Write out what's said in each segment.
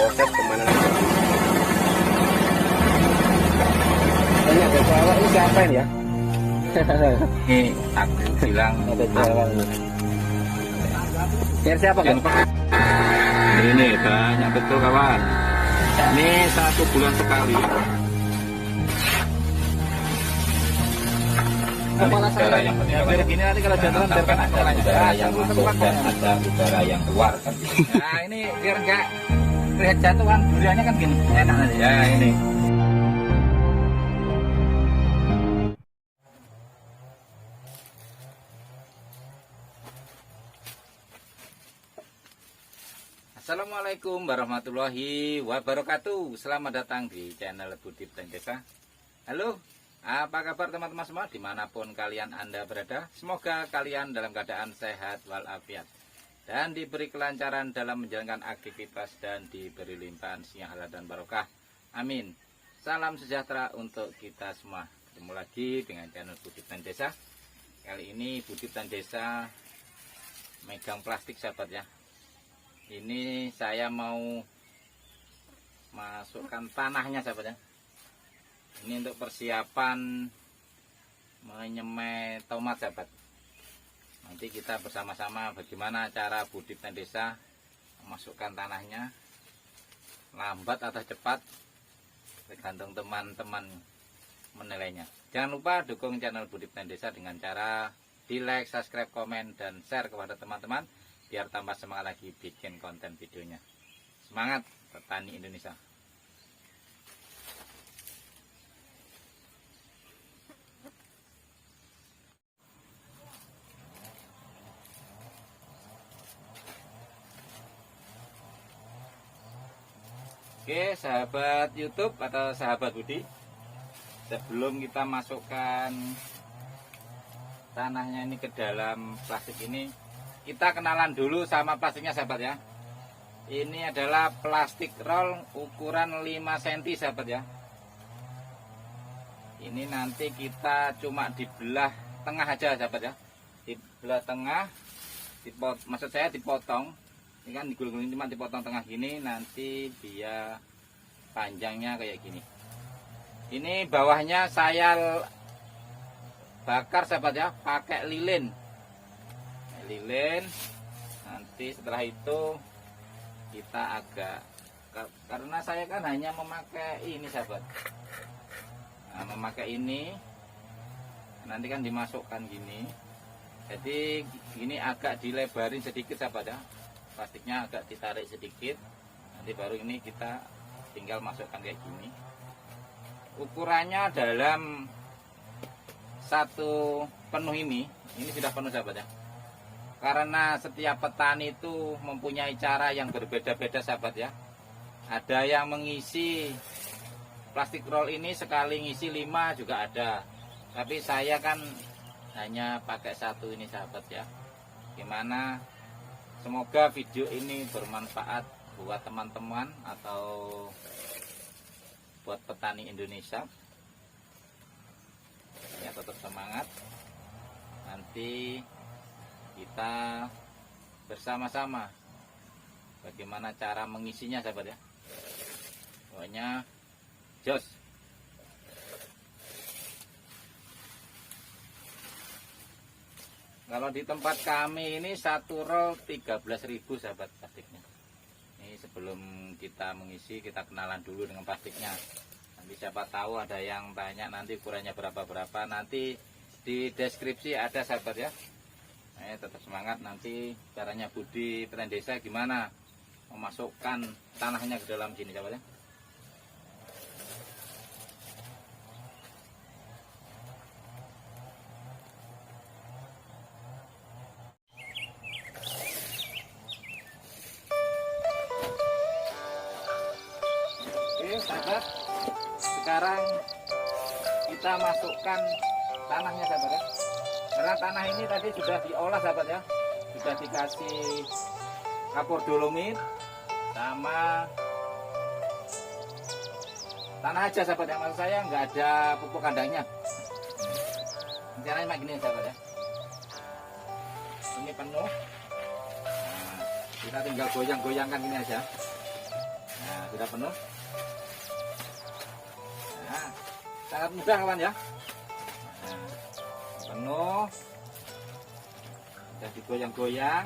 proses kemana lagi. Ini ada cewek, ini siapa ini ya? Ini aku bilang Ada cewek ini. Biar siapa kan? ini banyak betul kawan. Ini 1 bulan sekali. Kepala Udara saya yang penting ya, biar gini nanti kalau jatuh kan ada udara yang masuk dan ada udara yang keluar kan. Nah ini biar enggak terlihat jatuhan, duriannya kan gini, enak nanti. Ya ini. Assalamualaikum warahmatullahi wabarakatuh. Selamat datang di channel Budi Plan Desa. Halo, apa kabar teman-teman semua dimanapun kalian Anda berada? Semoga kalian dalam keadaan sehat walafiat dan diberi kelancaran dalam menjalankan aktivitas dan diberi limpahan siang halal dan barokah. Amin. Salam sejahtera untuk kita semua. Ketemu lagi dengan channel Budi Plan Desa. Kali ini Budi Plan Desa megang plastik sahabat ya. Ini saya mau masukkan tanahnya sahabat ya. Ini untuk persiapan menyemai tomat sahabat. Nanti kita bersama-sama bagaimana cara Budi Plan Desa memasukkan tanahnya. Lambat atau cepat tergantung teman-teman menilainya. Jangan lupa dukung channel Budi Plan Desa dengan cara di like, subscribe, komen, dan share kepada teman-teman biar tambah semangat lagi bikin konten videonya. Semangat petani Indonesia. Oke sahabat YouTube atau sahabat Budi, sebelum kita masukkan tanahnya ini ke dalam plastik ini, kita kenalan dulu sama plastiknya sahabat ya. Ini adalah plastik roll ukuran 5 cm sahabat ya. Ini nanti kita cuma dibelah tengah aja sahabat ya. Dibelah tengah, maksud saya dipotong. Ini kan digulung-gulung cuma dipotong tengah gini, nanti dia panjangnya kayak gini. Ini bawahnya saya bakar sahabat ya, pakai lilin. Nanti setelah itu kita agak, karena saya kan hanya memakai ini sahabat, nah, memakai ini nanti kan dimasukkan gini, jadi gini agak dilebarin sedikit sahabat ya, plastiknya agak ditarik sedikit, nanti baru ini kita tinggal masukkan kayak gini. Ukurannya dalam satu penuh ini sudah penuh sahabat ya. Karena setiap petani itu mempunyai cara yang berbeda-beda sahabat ya. Ada yang mengisi plastik roll ini sekali ngisi 5 juga ada. Tapi saya kan hanya pakai 1 ini sahabat ya. Gimana? Semoga video ini bermanfaat buat teman-teman atau buat petani Indonesia. Ya tetap semangat. Nanti kita bersama-sama bagaimana cara mengisinya sahabat ya. Pokoknya jos. Kalau di tempat kami ini 1 roll 13.000 sahabat plastiknya. Ini sebelum kita mengisi kita kenalan dulu dengan plastiknya. Nanti siapa tahu ada yang tanya nanti ukurannya berapa-berapa, nanti di deskripsi ada sahabat ya. Tetap semangat, nanti caranya Budi Plan Desa gimana memasukkan tanahnya ke dalam sini sahabat ya. Oke sahabat, sekarang kita masukkan tanahnya sahabat ya. Karena tanah ini tadi sudah diolah sahabat ya, sudah dikasih kapur dolomit sama tanah aja sahabat ya. Maksud saya nggak ada pupuk kandangnya. Caranya kayak gini sahabat ya. Ini penuh. Nah, kita tinggal goyang-goyangkan gini aja. Nah, sudah penuh. Nah, sangat mudah kawan ya. Nah, penuh. Sudah digoyang-goyang.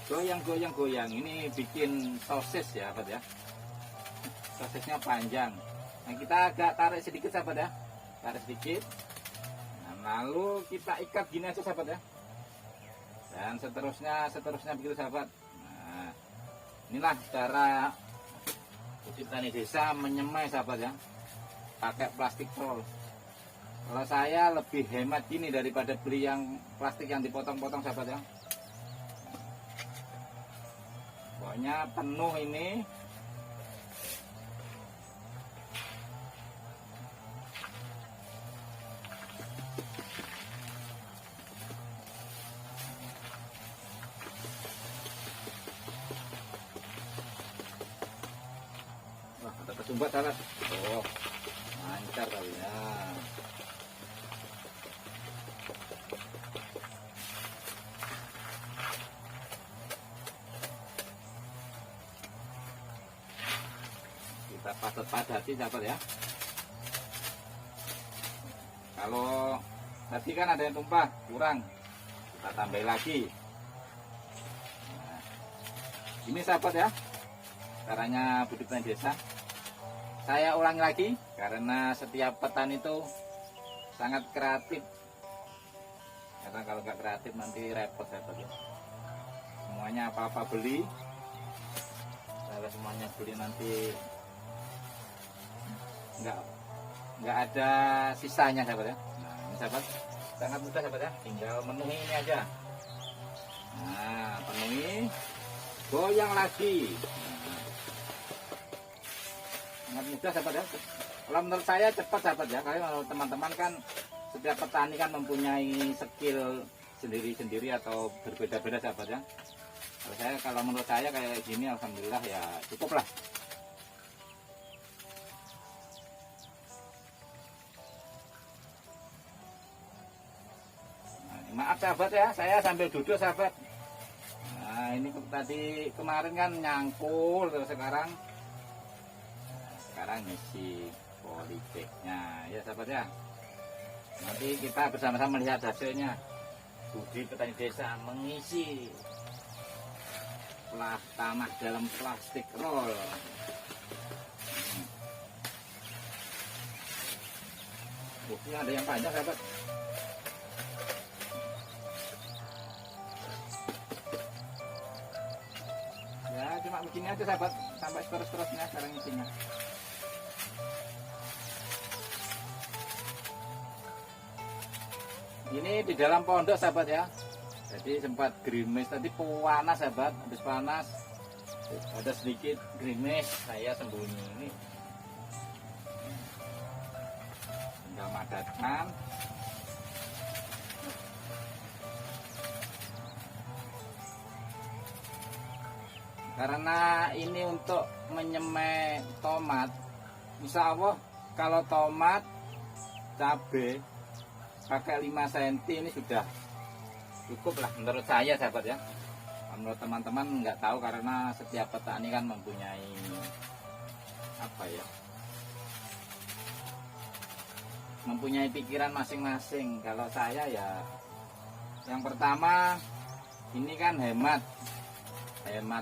Goyang-goyang. Ini bikin sosis ya, sahabat ya. Sosisnya panjang. Nah, kita agak tarik sedikit, sahabat ya. Tarik sedikit. Nah, lalu kita ikat gini aja, sahabat ya. Dan seterusnya begitu, sahabat. Nah, inilah cara Budip Tani Desa menyemai, sahabat ya. Pakai plastik roll. Kalau saya lebih hemat gini daripada beli yang plastik yang dipotong-potong, sahabat ya. Pokoknya penuh ini. Wah, ada kesumbat, sahabat. Oh, lancar kali ya. Kita padat-padati, sahabat ya. Kalau tadi kan ada yang tumpah kurang, kita tambah lagi. Nah, ini, sahabat ya, caranya Budip Tani Desa. Saya ulangi lagi karena setiap petani itu sangat kreatif. Karena kalau nggak kreatif nanti repot, sahabat ya. Semuanya apa-apa beli. Kalau semuanya beli nanti nggak ada sisanya, sahabat ya. Nah, ini, sahabat, sangat mudah, sahabat ya. Tinggal menuhi ini aja. Nah, penuhi, goyang lagi. Nah, sangat mudah, sahabat ya. Kalau menurut saya cepat, sahabat ya. Karena kalau teman-teman kan setiap petani kan mempunyai skill sendiri-sendiri atau berbeda-beda, sahabat ya. Kalau menurut saya kayak gini, alhamdulillah ya cukup lah. Maaf, sahabat ya, saya sambil duduk, sahabat. Nah, ini tadi kemarin kan nyangkul, terus sekarang ngisi polybagnya ya, sahabat ya. Nanti kita bersama-sama melihat hasilnya. Budip Tani Desa mengisi tanah dalam plastik roll. Ini ada yang panjang, sahabat. Ya, cuma begini aja, sahabat, sampai terus-terusnya sekarang isinya. Ini di dalam pondok, sahabat ya. Jadi sempat gerimis tadi, panas, sahabat. Habis panas ada sedikit gerimis, saya sembunyi ini. Tinggal madatkan. Karena ini untuk menyemai tomat, insya Allah kalau tomat cabai pakai 5 cm ini sudah cukup lah menurut saya, sahabat ya. Menurut teman-teman nggak tahu, karena setiap petani kan mempunyai apa ya, mempunyai pikiran masing-masing. Kalau saya ya, yang pertama ini kan hemat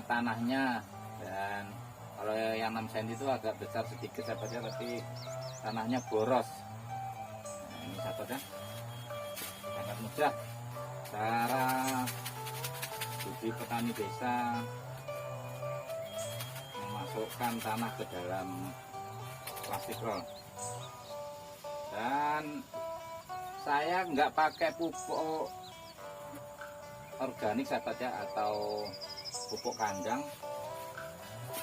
tanahnya, dan kalau yang 6 cm itu agak besar sedikit, sahabat ya, tapi tanahnya boros. Nah, ini, sahabat ya, sangat mudah cara Budip Tani Desa memasukkan tanah ke dalam plastik roll. Dan saya nggak pakai pupuk organik, sahabat ya, atau pupuk kandang.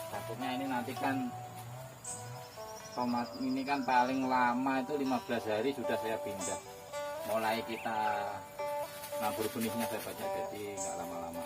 Takutnya ini nanti kan tomat ini kan paling lama itu 15 hari sudah saya pindah. Mulai kita nabur benihnya, sahabat ya, jadi nggak lama-lama.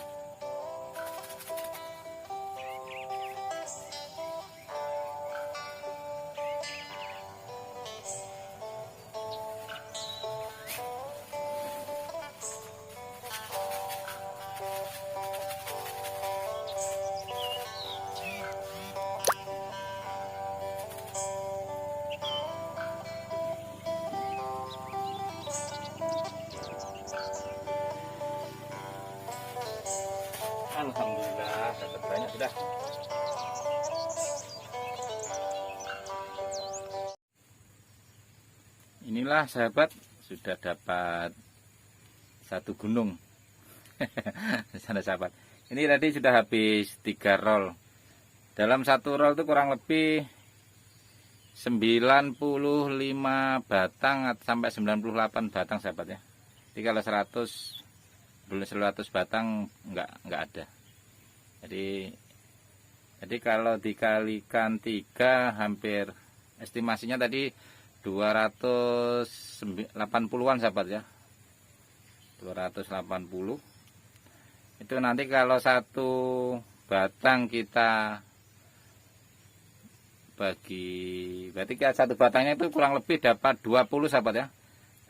sudah. Inilah sahabat, sudah dapat satu gunung. Sana sahabat. Ini tadi sudah habis 3 roll. Dalam satu roll itu kurang lebih 95 batang sampai 98 batang sahabat ya. Jadi kalau 100 batang enggak ada. Jadi kalau dikalikan 3 hampir estimasinya tadi 280-an sahabat ya. 280. Itu nanti kalau satu batang kita bagi, berarti satu batangnya itu kurang lebih dapat 20 sahabat ya.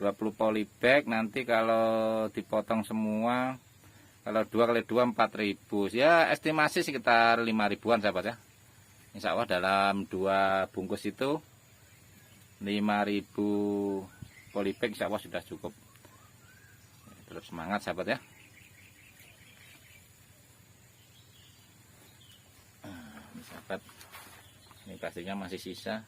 20 polybag. Nanti kalau dipotong semua, kalau 2 kali 2 4.000 ya, estimasi sekitar 5.000-an sahabat ya. Insya Allah dalam 2 bungkus itu 5.000 polybag insya Allah sudah cukup. Terus semangat sahabat ya. Ini sahabat, ini plastiknya masih sisa.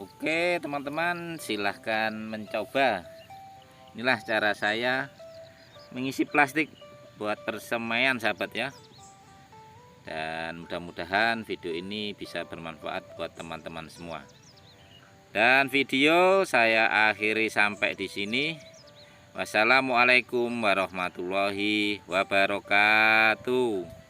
Oke teman-teman, silahkan mencoba. Inilah cara saya mengisi plastik buat persemaian sahabat ya. Dan mudah-mudahan video ini bisa bermanfaat buat teman-teman semua. Dan video saya akhiri sampai di sini. Wassalamualaikum warahmatullahi wabarakatuh.